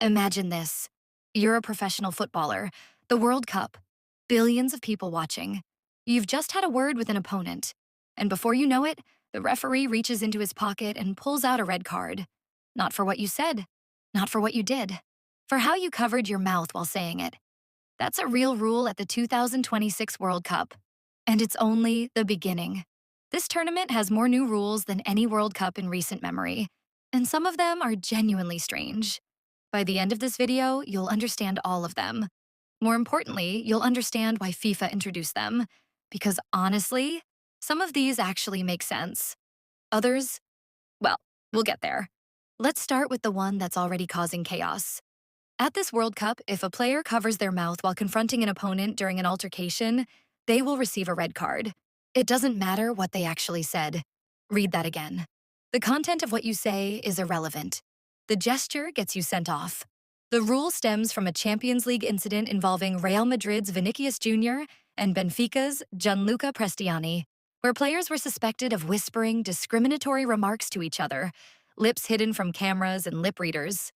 Imagine this. You're a professional footballer, the World Cup, billions of people watching. You've just had a word with an opponent, and before you know it, the referee reaches into his pocket and pulls out a red card. Not for what you said, not for what you did, for how you covered your mouth while saying it. That's a real rule at the 2026 World Cup, and it's only the beginning. This tournament has more new rules than any World Cup in recent memory, and some of them are genuinely strange. By the end of this video, you'll understand all of them. More importantly, you'll understand why FIFA introduced them. Because honestly, some of these actually make sense. Others, well, we'll get there. Let's start with the one that's already causing chaos. At this World Cup, if a player covers their mouth while confronting an opponent during an altercation, they will receive a red card. It doesn't matter what they actually said. Read that again. The content of what you say is irrelevant. The gesture gets you sent off. The rule stems from a Champions League incident involving Real Madrid's Vinicius Jr. and Benfica's Gianluca Prestiani, where players were suspected of whispering discriminatory remarks to each other, lips hidden from cameras and lip readers.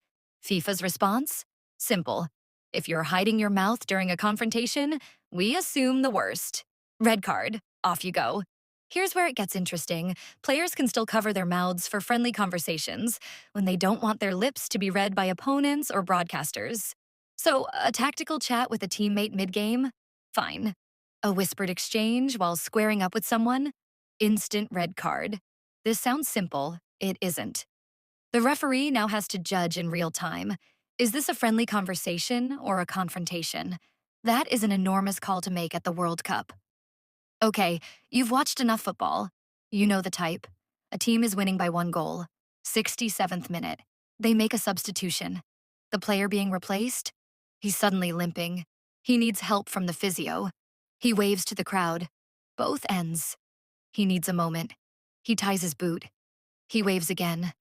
FIFA's response? Simple. If you're hiding your mouth during a confrontation, we assume the worst. Red card. Off you go. Here's where it gets interesting. Players can still cover their mouths for friendly conversations when they don't want their lips to be read by opponents or broadcasters. So, a tactical chat with a teammate mid-game? Fine. A whispered exchange while squaring up with someone? Instant red card. This sounds simple. It isn't. The referee now has to judge in real time. Is this a friendly conversation or a confrontation? That is an enormous call to make at the World Cup. Okay, you've watched enough football. You know the type. A team is winning by 1 goal. 67th minute. They make a substitution. The player being replaced? He's suddenly limping. He needs help from the physio. He waves to the crowd. Both ends. He needs a moment. He ties his boot. He waves again.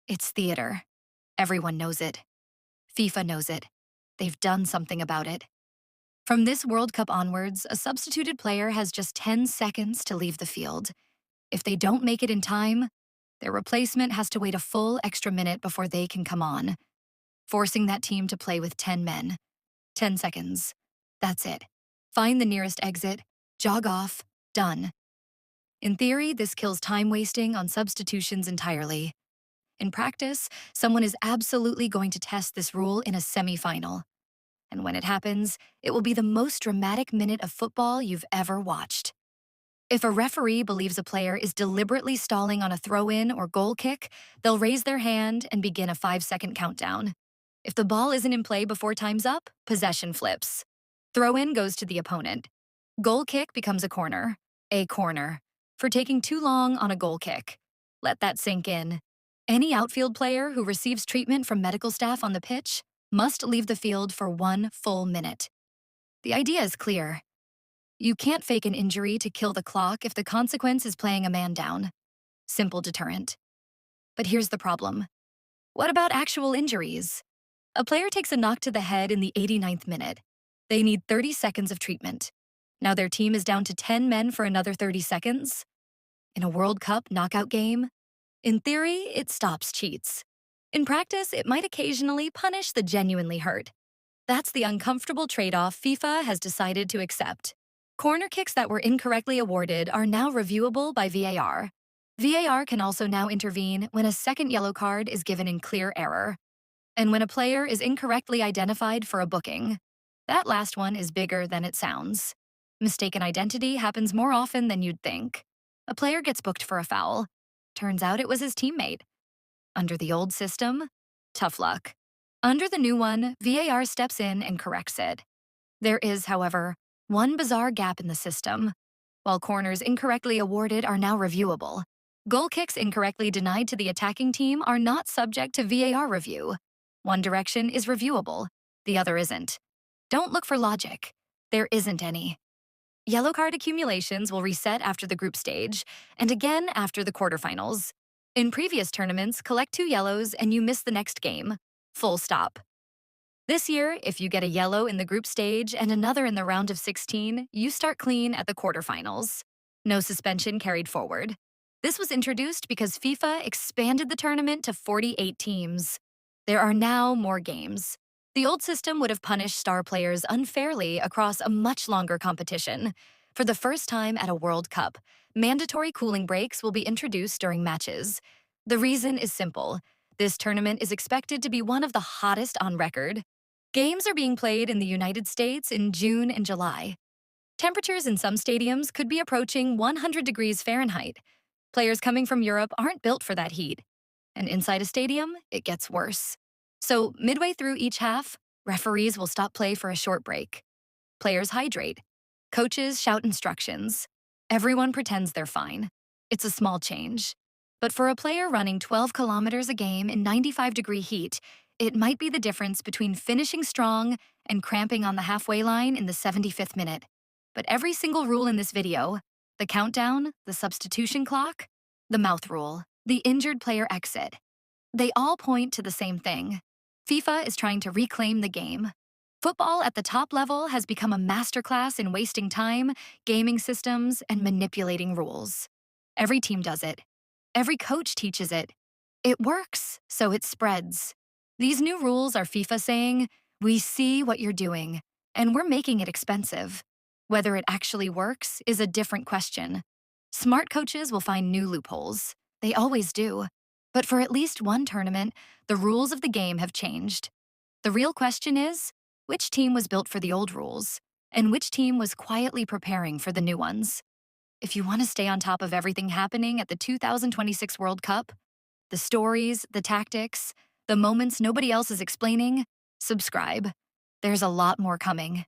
It's theater. Everyone knows it. FIFA knows it. They've done something about it. From this World Cup onwards, a substituted player has just 10 seconds to leave the field. If they don't make it in time, their replacement has to wait a full extra minute before they can come on, forcing that team to play with 10 men. 10 seconds. That's it. Find the nearest exit, jog off, done. In theory, this kills time wasting on substitutions entirely. In practice, someone is absolutely going to test this rule in a semi-final. And when it happens, it will be the most dramatic minute of football you've ever watched. If a referee believes a player is deliberately stalling on a throw-in or goal kick, they'll raise their hand and begin a 5-second countdown. If the ball isn't in play before time's up, possession flips. Throw-in goes to the opponent. Goal kick becomes a corner. A corner. For taking too long on a goal kick. Let that sink in. Any outfield player who receives treatment from medical staff on the pitch must leave the field for 1 full minute. The idea is clear. You can't fake an injury to kill the clock if the consequence is playing a man down. Simple deterrent. But here's the problem. What about actual injuries? A player takes a knock to the head in the 89th minute. They need 30 seconds of treatment. Now their team is down to 10 men for another 30 seconds. In a World Cup knockout game, in theory, it stops cheats. In practice, it might occasionally punish the genuinely hurt. That's the uncomfortable trade-off FIFA has decided to accept. Corner kicks that were incorrectly awarded are now reviewable by VAR. VAR can also now intervene when a second yellow card is given in clear error, and when a player is incorrectly identified for a booking. That last one is bigger than it sounds. Mistaken identity happens more often than you'd think. A player gets booked for a foul. Turns out it was his teammate. Under the old system, tough luck. Under the new one, VAR steps in and corrects it. There is, however, one bizarre gap in the system. While corners incorrectly awarded are now reviewable, goal kicks incorrectly denied to the attacking team are not subject to VAR review. One direction is reviewable, the other isn't. Don't look for logic. There isn't any. Yellow card accumulations will reset after the group stage, and again after the quarterfinals. In previous tournaments, collect 2 yellows and you miss the next game. Full stop. This year, if you get a yellow in the group stage and another in the round of 16, you start clean at the quarterfinals. No suspension carried forward. This was introduced because FIFA expanded the tournament to 48 teams. There are now more games. The old system would have punished star players unfairly across a much longer competition. For the first time at a World Cup, mandatory cooling breaks will be introduced during matches. The reason is simple. This tournament is expected to be one of the hottest on record. Games are being played in the United States in June and July. Temperatures in some stadiums could be approaching 100 degrees Fahrenheit. Players coming from Europe aren't built for that heat. And inside a stadium, it gets worse. So, midway through each half, referees will stop play for a short break. Players hydrate. Coaches shout instructions. Everyone pretends they're fine. It's a small change. But for a player running 12 kilometers a game in 95-degree heat, it might be the difference between finishing strong and cramping on the halfway line in the 75th minute. But every single rule in this video, the countdown, the substitution clock, the mouth rule, the injured player exit, they all point to the same thing. FIFA is trying to reclaim the game. Football at the top level has become a masterclass in wasting time, gaming systems, and manipulating rules. Every team does it. Every coach teaches it. It works, so it spreads. These new rules are FIFA saying, we see what you're doing, and we're making it expensive. Whether it actually works is a different question. Smart coaches will find new loopholes. They always do. But for at least one tournament, the rules of the game have changed. The real question is, which team was built for the old rules, and which team was quietly preparing for the new ones? If you want to stay on top of everything happening at the 2026 World Cup, the stories, the tactics, the moments nobody else is explaining, subscribe. There's a lot more coming.